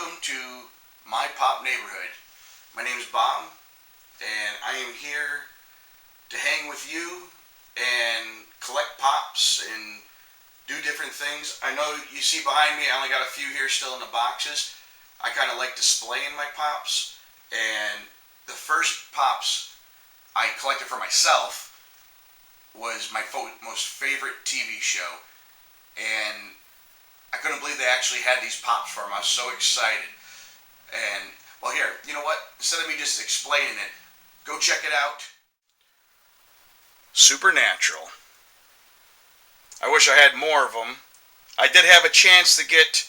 welcome to my pop neighborhood. My name is Bob, and I am here to hang with you and collect pops and do different things. I know you see behind me, I only got a few here still in the boxes. I kind of like displaying my pops, and the first pops I collected for myself was my most favorite TV show, and I couldn't believe they actually had these pops for them. I was so excited. And, well, here, you know what? Instead of me just explaining it, go check it out. Supernatural. I wish I had more of them. I did have a chance to get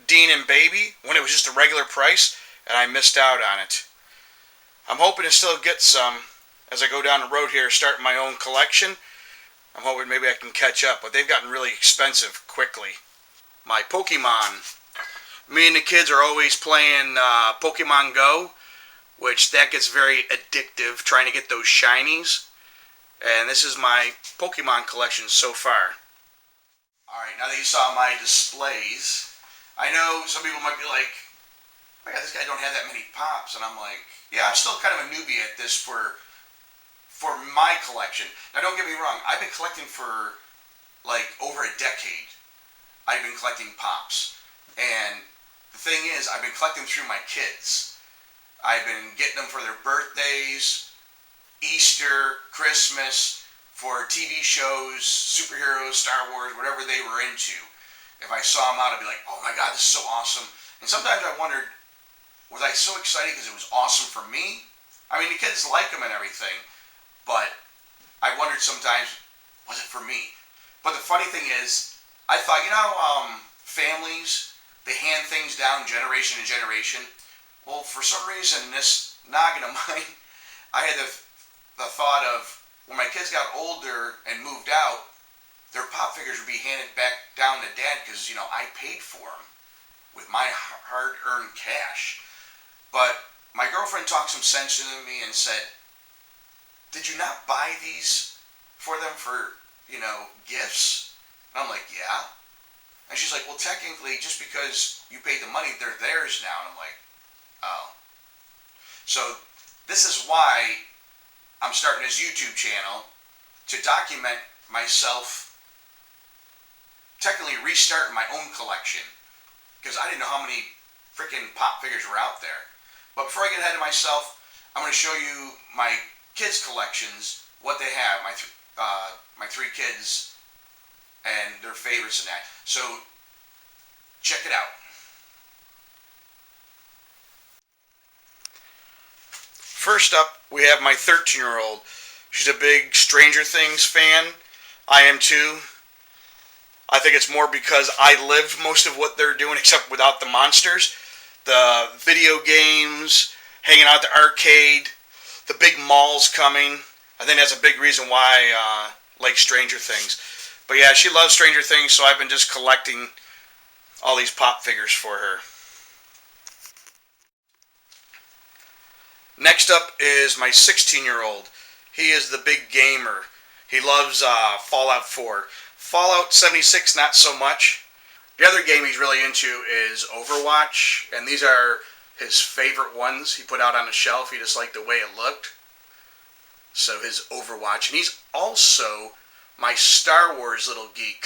Dean and Baby when it was just a regular price, and I missed out on it. I'm hoping to still get some as I go down the road here, starting my own collection. I'm hoping maybe I can catch up, but they've gotten really expensive quickly. My Pokemon. Me and the kids are always playing Pokemon Go, which that gets very addictive, trying to get those shinies. And this is my Pokemon collection so far. Alright, now that you saw my displays, I know some people might be like, oh yeah, this guy don't have that many pops. And I'm like, yeah, I'm still kind of a newbie at this for my collection. Now don't get me wrong, I've been collecting for like over a decade. I've been collecting pops. And the thing is, I've been collecting through my kids. I've been getting them for their birthdays, Easter, Christmas, for TV shows, superheroes, Star Wars, whatever they were into. If I saw them out, I'd be like, oh my God, this is so awesome. And sometimes I wondered, was I so excited because it was awesome for me? I mean, the kids like them and everything, but I wondered sometimes, was it for me? But the funny thing is, I thought, families, they hand things down generation to generation. Well, for some reason, this noggin of mine, I had the thought of, when my kids got older and moved out, their pop figures would be handed back down to Dad because, I paid for them with my hard-earned cash. But my girlfriend talked some sense into me and said, did you not buy these for them for, gifts? And I'm like, yeah. And she's like, well, technically, just because you paid the money, they're theirs now. And I'm like, oh. So this is why I'm starting this YouTube channel, to document myself technically restarting my own collection, because I didn't know how many freaking pop figures were out there. But before I get ahead of myself, I'm going to show you my kids' collections, what they have, my three kids, and their favorites and that. So, check it out. First up, we have my 13-year-old. She's a big Stranger Things fan. I am too. I think it's more because I lived most of what they're doing, except without the monsters. The video games, hanging out at the arcade, the big malls coming. I think that's a big reason why I like Stranger Things. But yeah, she loves Stranger Things, so I've been just collecting all these pop figures for her. Next up is my 16-year-old. He is the big gamer. He loves Fallout 4. Fallout 76, not so much. The other game he's really into is Overwatch, and these are his favorite ones he put out on the shelf. He just liked the way it looked. So his Overwatch. And he's also my Star Wars little geek.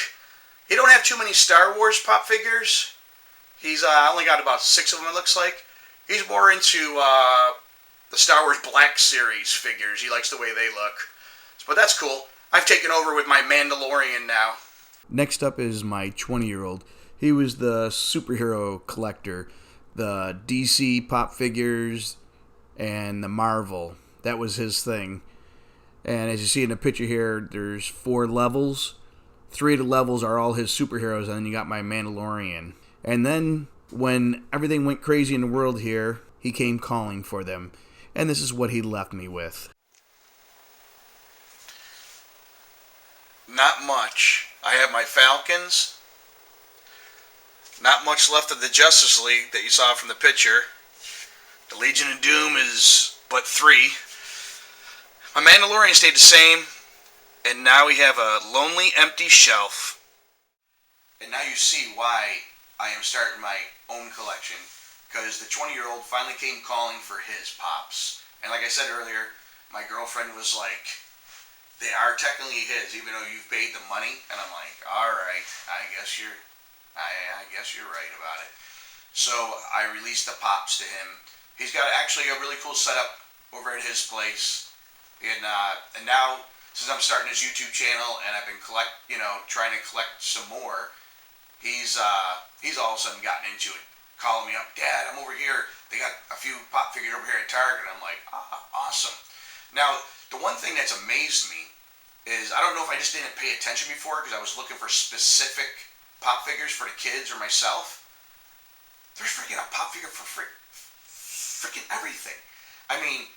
He don't have too many Star Wars pop figures. He's only got about 6 of them, it looks like. He's more into the Star Wars Black Series figures. He likes the way they look. But that's cool. I've taken over with my Mandalorian now. Next up is my 20-year-old. He was the superhero collector. The DC pop figures and the Marvel. That was his thing. And as you see in the picture here, there's 4 levels. 3 of the levels are all his superheroes, and then you got my Mandalorian. And then, when everything went crazy in the world here, he came calling for them. And this is what he left me with. Not much. I have my Falcons. Not much left of the Justice League that you saw from the picture. The Legion of Doom is but 3. My Mandalorian stayed the same. And now we have a lonely, empty shelf. And now you see why I am starting my own collection because the 20-year-old finally came calling for his pops. And like I said earlier, my girlfriend was like, they are technically his, even though you've paid the money. And I'm like, all right, I guess you're right about it. So I released the pops to him. He's got actually a really cool setup over at his place, and now since I'm starting his YouTube channel and I've been trying to collect some more, he's all of a sudden gotten into it, calling me up, Dad, I'm over here. They got a few pop figures over here at Target. I'm like, awesome. Now the one thing that's amazed me is I don't know if I just didn't pay attention before because I was looking for specific pop figures for the kids or myself. There's freaking a pop figure for freaking everything. I mean,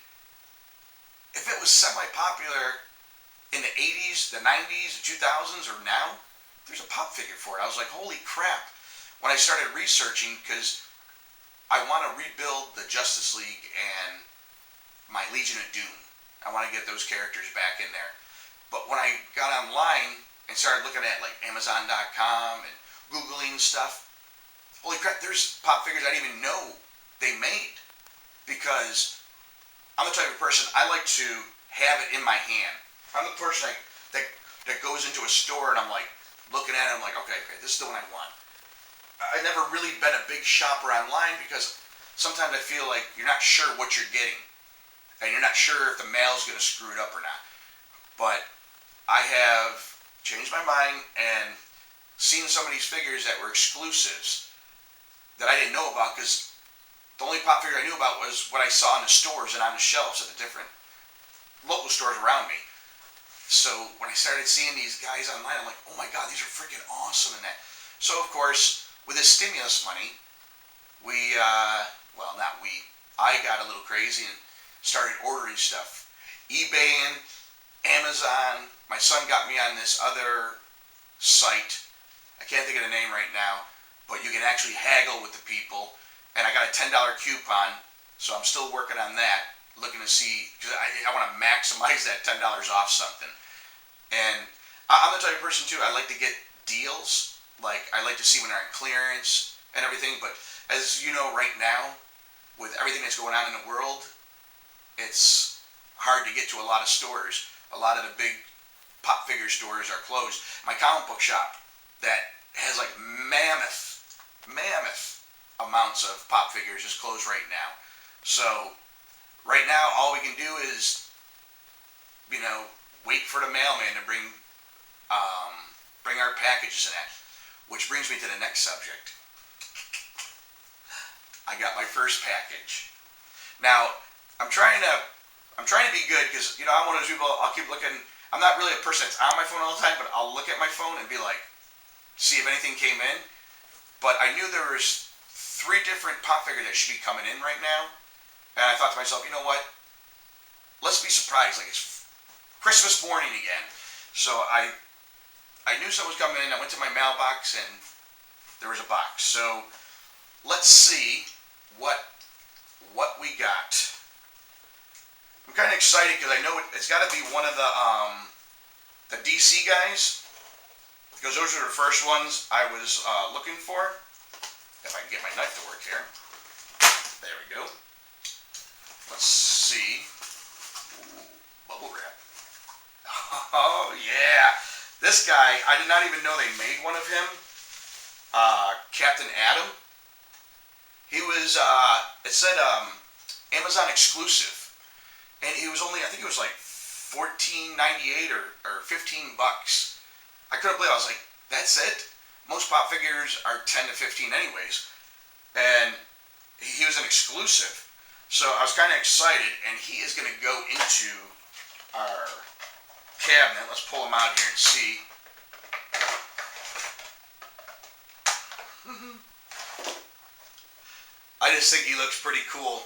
if it was semi-popular in the 80s, the 90s, the 2000s, or now, there's a pop figure for it. I was like, holy crap. When I started researching, because I want to rebuild the Justice League and my Legion of Doom. I want to get those characters back in there. But when I got online and started looking at like Amazon.com and Googling stuff, holy crap, there's pop figures I didn't even know they made. Because I'm the type of person, I like to have it in my hand. I'm the person that goes into a store and I'm like, looking at it, I'm like, okay, this is the one I want. I've never really been a big shopper online because sometimes I feel like you're not sure what you're getting. And you're not sure if the mail's going to screw it up or not. But I have changed my mind and seen some of these figures that were exclusives that I didn't know about because the only pop figure I knew about was what I saw in the stores and on the shelves at the different local stores around me. So when I started seeing these guys online, I'm like, oh my God, these are freaking awesome and that. So of course, with this stimulus money, I got a little crazy and started ordering stuff. eBay and Amazon. My son got me on this other site. I can't think of the name right now, but you can actually haggle with the people. And I got a $10 coupon, so I'm still working on that, looking to see, because I want to maximize that $10 off something. And I'm the type of person too, I like to get deals. Like, I like to see when they're on clearance and everything, but as you know right now, with everything that's going on in the world, it's hard to get to a lot of stores. A lot of the big pop figure stores are closed. My comic book shop that has like mammoth amounts of pop figures is closed right now. So right now all we can do is, wait for the mailman to bring our packages in that. Which brings me to the next subject. I got my first package. Now, I'm trying to be good because, I'm one of those people, I'll keep looking. I'm not really a person that's on my phone all the time, but I'll look at my phone and be like, see if anything came in. But I knew there was 3 different pop figures that should be coming in right now. And I thought to myself, you know what? Let's be surprised. Like, it's Christmas morning again. So I knew something was coming in. I went to my mailbox and there was a box. So let's see what we got. I'm kind of excited because I know it's got to be one of the DC guys, because those are the first ones I was looking for. If I can get my knife to work here. There we go. Let's see. Ooh, bubble wrap. Oh yeah. This guy, I did not even know they made one of him. Captain Atom. He was, it said Amazon exclusive. And he was only, I think it was like $14.98 or $15. I couldn't believe it. I was like, that's it? Most pop figures are 10 to 15 anyways. And he was an exclusive. So I was kind of excited, and he is going to go into our cabinet. Let's pull him out here and see. I just think he looks pretty cool.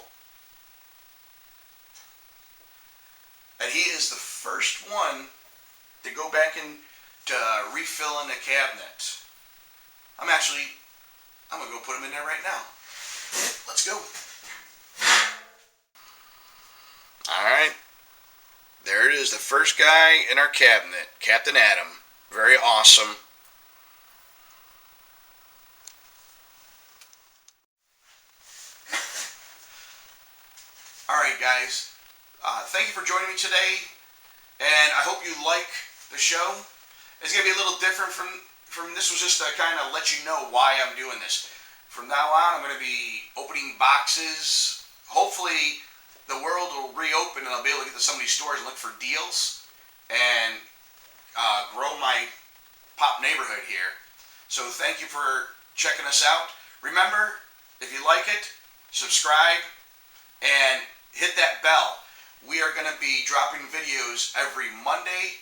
And he is the first one to go back and to refill in the cabinet. I'm going to go put him in there right now. Let's go. Alright. There it is, the first guy in our cabinet, Captain Atom. Very awesome. right, guys. Thank you for joining me today, and I hope you like the show. It's gonna be a little different from this. Was just to kind of let you know why I'm doing this. From now on, I'm gonna be opening boxes. Hopefully, the world will reopen and I'll be able to get to some of these stores and look for deals and grow my pop neighborhood here. So thank you for checking us out. Remember, if you like it, subscribe and hit that bell. We are going to be dropping videos every Monday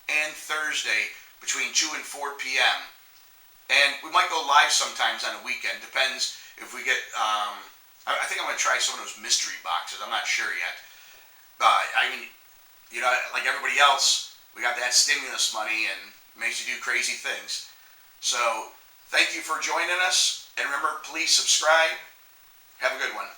and Thursday between 2 and 4 p.m. And we might go live sometimes on a weekend. Depends if we get... I think I'm going to try some of those mystery boxes. I'm not sure yet. I mean, you know, like everybody else, we got that stimulus money and it makes you do crazy things. So, thank you for joining us. And remember, please subscribe. Have a good one.